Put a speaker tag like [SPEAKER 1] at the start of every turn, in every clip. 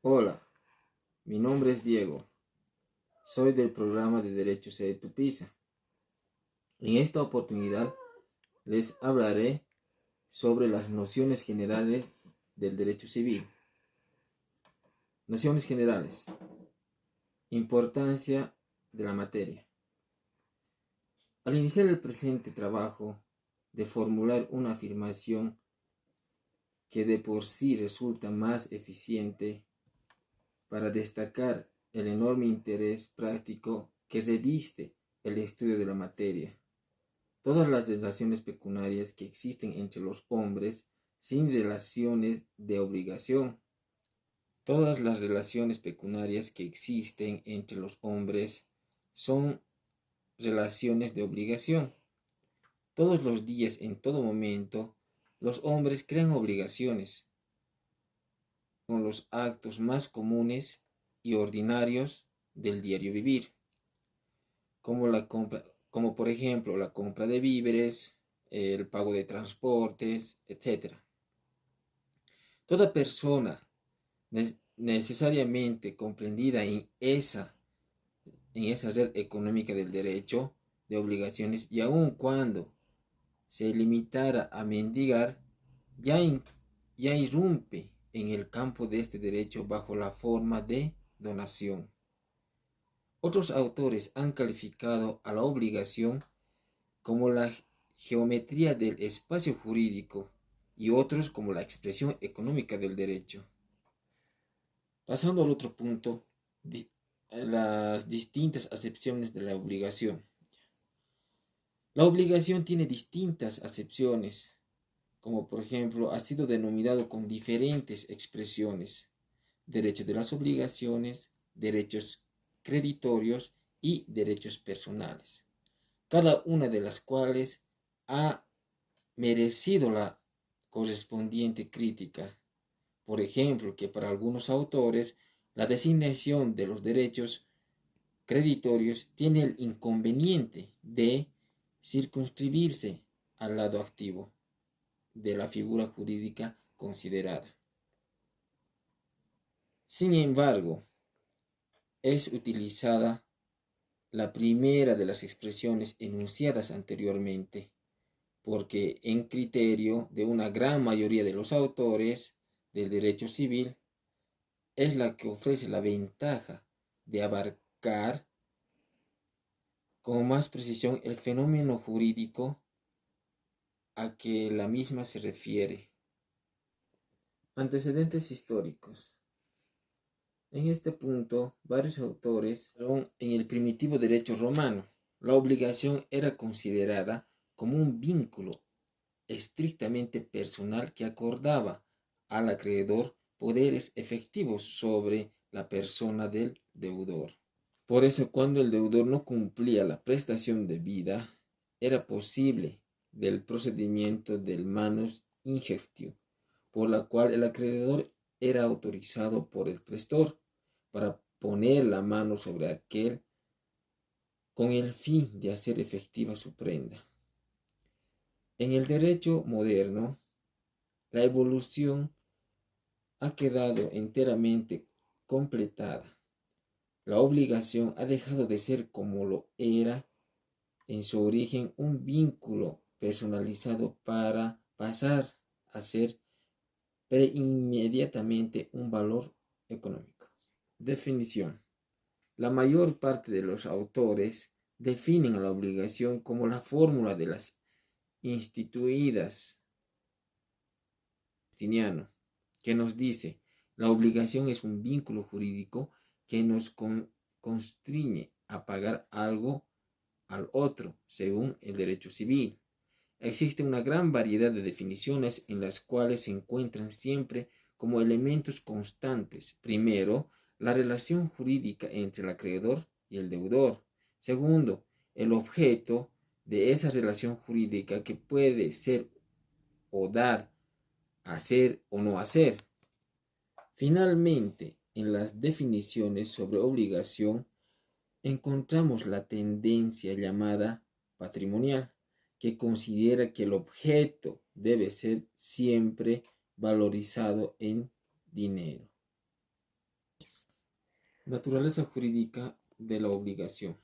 [SPEAKER 1] Hola, mi nombre es Diego. Soy del programa de Derechos EduPisa. En esta oportunidad les hablaré sobre las nociones generales del derecho civil. Nociones generales. Importancia de la materia. Al iniciar el presente trabajo de formular una afirmación que de por sí resulta más eficiente para destacar el enorme interés práctico que reviste el estudio de la materia. Todas las relaciones pecuniarias que existen entre los hombres sin relaciones de obligación. Todas las relaciones pecuniarias que existen entre los hombres son relaciones de obligación. Todos los días, en todo momento, los hombres crean obligaciones con los actos más comunes y ordinarios del diario vivir, como por ejemplo la compra de víveres, el pago de transportes, etc. Toda persona necesariamente comprendida en esa red económica del derecho de obligaciones, y aun cuando se limitara a mendigar, ya irrumpe en el campo de este derecho bajo la forma de donación. Otros autores han calificado a la obligación como la geometría del espacio jurídico y otros como la expresión económica del derecho. Pasando al otro punto, las distintas acepciones de la obligación. La obligación tiene distintas acepciones, como por ejemplo ha sido denominado con diferentes expresiones: derecho de las obligaciones, derechos creditorios y derechos personales, cada una de las cuales ha merecido la correspondiente crítica. Por ejemplo, que para algunos autores la designación de los derechos creditorios tiene el inconveniente de circunscribirse al lado activo de la figura jurídica considerada. Sin embargo, es utilizada la primera de las expresiones enunciadas anteriormente, porque en criterio de una gran mayoría de los autores del derecho civil es la que ofrece la ventaja de abarcar con más precisión el fenómeno jurídico a que la misma se refiere. Antecedentes históricos. En este punto, varios autores en el primitivo derecho romano. La obligación era considerada como un vínculo estrictamente personal que acordaba al acreedor poderes efectivos sobre la persona del deudor. Por eso, cuando el deudor no cumplía la prestación debida, era posible del procedimiento del manus injectio, por la cual el acreedor era autorizado por el prestor para poner la mano sobre aquel con el fin de hacer efectiva su prenda. En el derecho moderno, la evolución ha quedado enteramente completada. La obligación ha dejado de ser, como lo era en su origen, un vínculo personalizado para pasar a ser inmediatamente un valor económico. Definición. La mayor parte de los autores definen a la obligación como la fórmula de las instituidas Justiniano, que nos dice: la obligación es un vínculo jurídico que nos constriñe a pagar algo al otro según el derecho civil. Existe una gran variedad de definiciones en las cuales se encuentran siempre como elementos constantes: primero, la relación jurídica entre el acreedor y el deudor; segundo, el objeto de esa relación jurídica, que puede ser o dar, hacer o no hacer. Finalmente, en las definiciones sobre obligación encontramos la tendencia llamada patrimonial, que considera que el objeto debe ser siempre valorizado en dinero. Naturaleza jurídica de la obligación.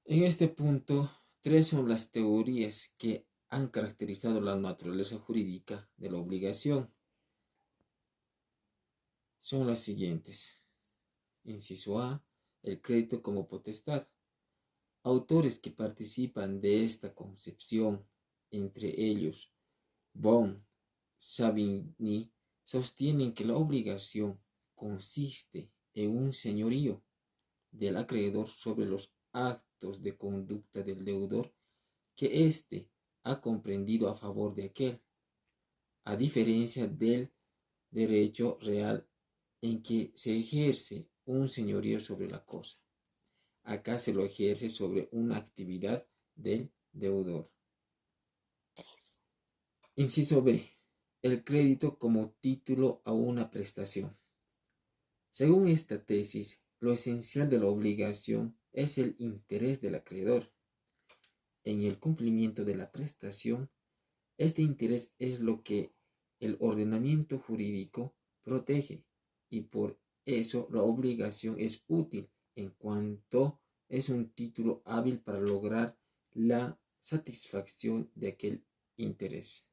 [SPEAKER 1] En este punto, tres son las teorías que han caracterizado la naturaleza jurídica de la obligación. Son las siguientes. Inciso A, el crédito como potestad. Autores que participan de esta concepción, entre ellos Bon, Savigny, sostienen que la obligación consiste en un señorío del acreedor sobre los actos de conducta del deudor que éste ha comprendido a favor de aquel, a diferencia del derecho real en que se ejerce un señorío sobre la cosa. Acá se lo ejerce sobre una actividad del deudor. Inciso B. El crédito como título a una prestación. Según esta tesis, lo esencial de la obligación es el interés del acreedor. En el cumplimiento de la prestación, este interés es lo que el ordenamiento jurídico protege y por eso la obligación es útil en cuanto es un título hábil para lograr la satisfacción de aquel interés.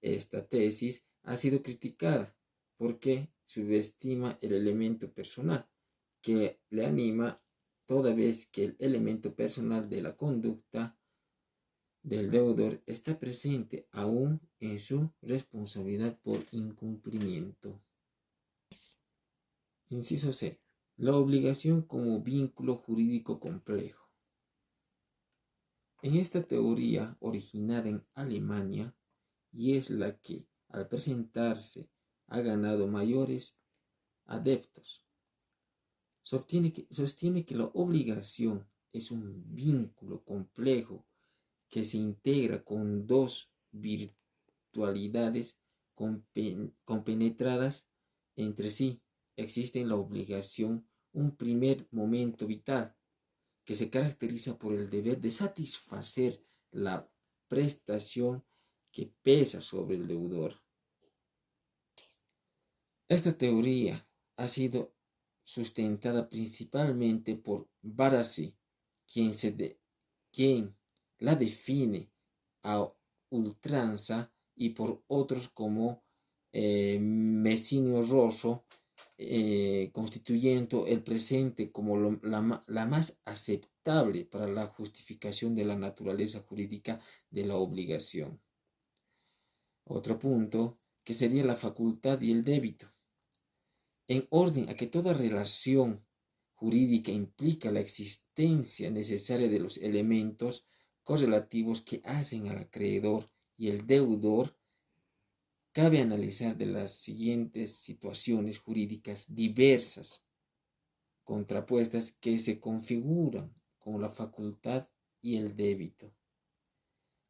[SPEAKER 1] Esta tesis ha sido criticada porque subestima el elemento personal que le anima toda vez que el elemento personal de la conducta del deudor está presente aún en su responsabilidad por incumplimiento. Inciso C. La obligación como vínculo jurídico complejo. En esta teoría originada en Alemania, y es la que al presentarse ha ganado mayores adeptos, sostiene que la obligación es un vínculo complejo que se integra con dos virtualidades compenetradas entre sí. Existe en la obligación un primer momento vital que se caracteriza por el deber de satisfacer la prestación que pesa sobre el deudor. Esta teoría ha sido sustentada principalmente por Barassi, quien la define a ultranza, y por otros como Messinio Rosso, constituyendo el presente como la más aceptable para la justificación de la naturaleza jurídica de la obligación. Otro punto, que sería la facultad y el débito. En orden a que toda relación jurídica implica la existencia necesaria de los elementos correlativos que hacen al acreedor y el deudor, cabe analizar de las siguientes situaciones jurídicas diversas, contrapuestas, que se configuran con la facultad y el débito.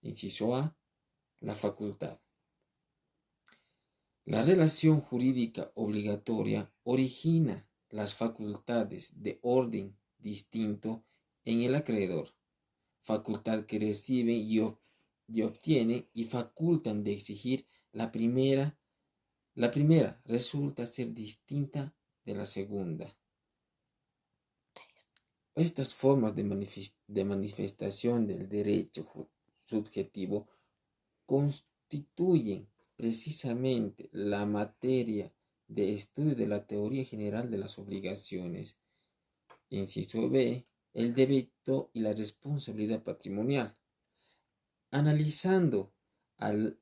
[SPEAKER 1] Inciso A, la facultad. La relación jurídica obligatoria origina las facultades de orden distinto en el acreedor, facultad que reciben y obtienen y facultan de exigir la primera. La primera resulta ser distinta de la segunda. Estas formas de manifestación del derecho subjetivo constituyen precisamente la materia de estudio de la teoría general de las obligaciones. Inciso B, el débito y la responsabilidad patrimonial. Analizando al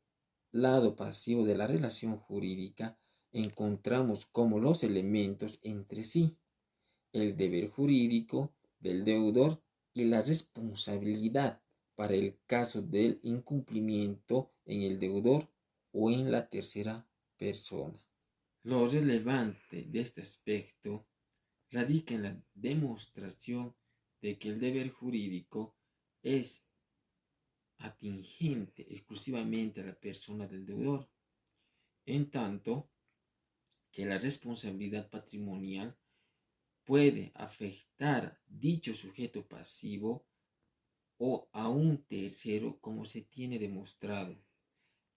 [SPEAKER 1] lado pasivo de la relación jurídica, encontramos como los elementos entre sí el deber jurídico del deudor y la responsabilidad para el caso del incumplimiento en el deudor o en la tercera persona. Lo relevante de este aspecto radica en la demostración de que el deber jurídico es atingente exclusivamente a la persona del deudor, en tanto que la responsabilidad patrimonial puede afectar dicho sujeto pasivo o a un tercero, como se tiene demostrado.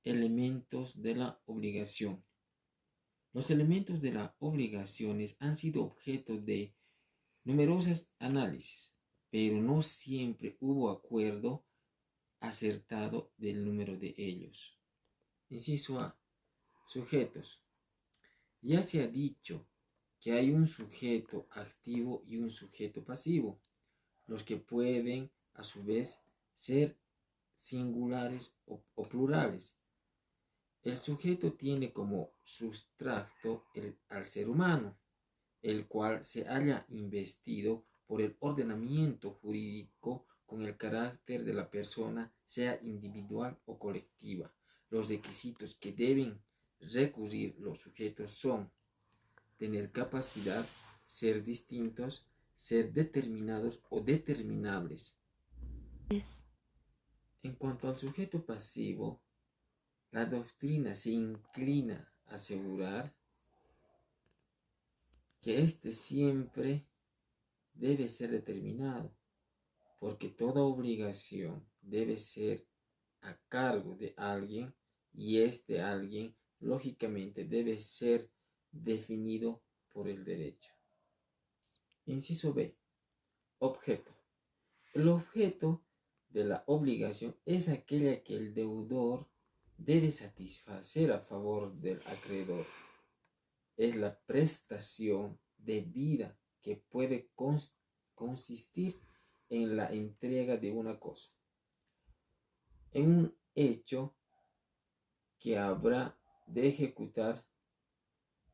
[SPEAKER 1] Elementos de la obligación. Los elementos de las obligaciones han sido objeto de numerosos análisis, pero no siempre hubo acuerdo acertado del número de ellos. Inciso A. Sujetos. Ya se ha dicho que hay un sujeto activo y un sujeto pasivo, los que pueden a su vez ser singulares o plurales. El sujeto tiene como sustrato al ser humano, el cual se halla investido por el ordenamiento jurídico con el carácter de la persona, sea individual o colectiva. Los requisitos que deben recurrir los sujetos son tener capacidad, ser distintos, ser determinados o determinables. En cuanto al sujeto pasivo, la doctrina se inclina a asegurar que éste siempre debe ser determinado, porque toda obligación debe ser a cargo de alguien y este alguien lógicamente debe ser definido por el derecho. Inciso B. Objeto. El objeto de la obligación es aquella que el deudor debe satisfacer a favor del acreedor. Es la prestación debida que puede consistir en la entrega de una cosa, en un hecho que habrá de ejecutar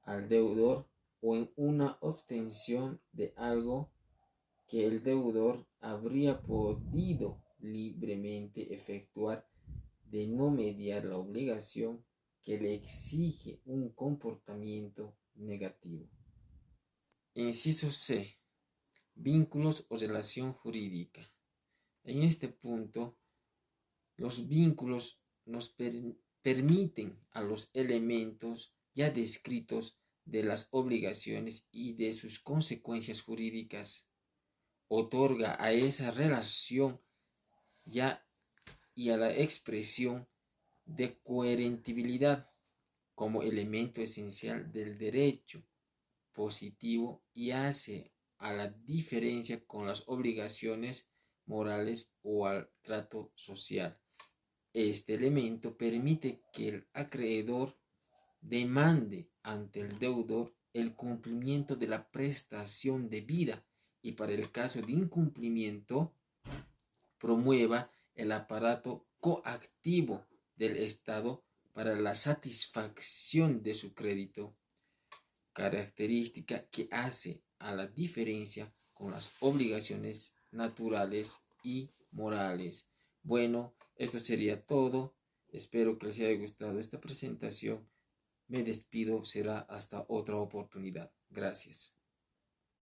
[SPEAKER 1] al deudor o en una obtención de algo que el deudor habría podido libremente efectuar de no mediar la obligación que le exige un comportamiento negativo. Inciso C. Vínculos o relación jurídica. En este punto, los vínculos nos permiten a los elementos ya descritos de las obligaciones y de sus consecuencias jurídicas. Otorga a esa relación ya y a la expresión de coherentibilidad como elemento esencial del derecho positivo y hace a la diferencia con las obligaciones morales o al trato social. Este elemento permite que el acreedor demande ante el deudor el cumplimiento de la prestación debida y para el caso de incumplimiento promueva el aparato coactivo del Estado para la satisfacción de su crédito, característica que hace a la diferencia con las obligaciones naturales y morales. Bueno, esto sería todo. Espero que les haya gustado esta presentación. Me despido, será hasta otra oportunidad. Gracias.